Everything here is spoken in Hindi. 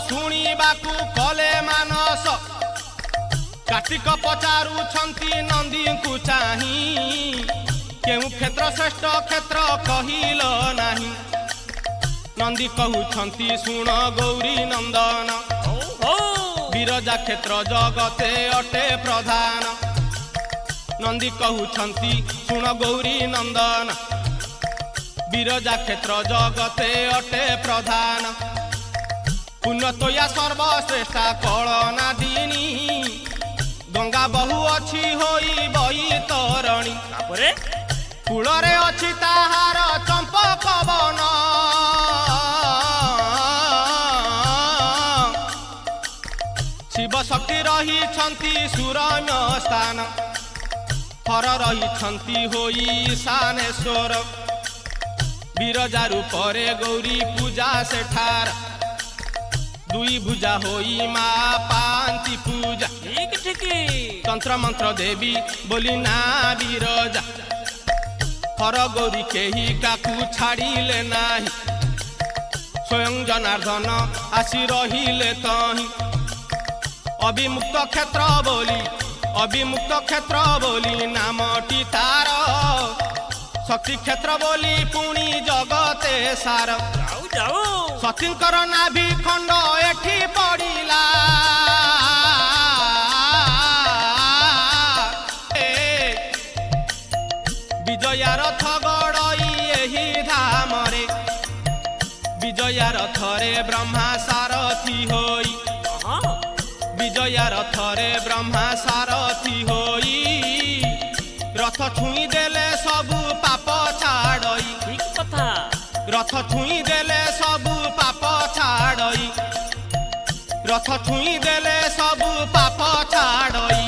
शुणिबाकू कले मानस कार्तिक पचारुछंती नंदी को चाही केउ क्षेत्र श्रेष्ठ क्षेत्र कहिल नाही नंदी कहउछंती सुन गौरी नंदन बिरजा क्षेत्र जगते अटे प्रधान नंदी कहउछंती सुन गौरी नंदन बिरजा क्षेत्र जगते अटे प्रधान पुण्यतोया सर्वश्रेष्ठा कलना दिनी गंगा बहु अच्छी होई बई तरणी कूलरे अच्छी ताहार चंपक वन शिव शक्ति रही छंती सुरम्य स्थान हर रही छंती होई ईशानेश्वर बिरजा रूपरे गौरी पूजा सेठार दुई भुजा होई माँ पांति पूजा तंत्र मंत्र देवी बोली ना बिरजा हर गौरी केही काकू छाड़िले नाही स्वयं जनार्दन आसी रहिले तही अभिमुक्त क्षेत्र बोली नामटी तार शक्ति क्षेत्र बोली पुणी जगते सार सतींकर नाभि खंड एठी पड़िला विजया रथ गड़ई एही धामरे विजया रथरे ब्रह्मा सारथी होई विजया रथरे ब्रह्मा सारथी होई रथ छुई देले सबु पाप छाड़ई रथ छुई देले सबु पाप छाड़ई रथ छुई देले सबु पाप छाड़ई।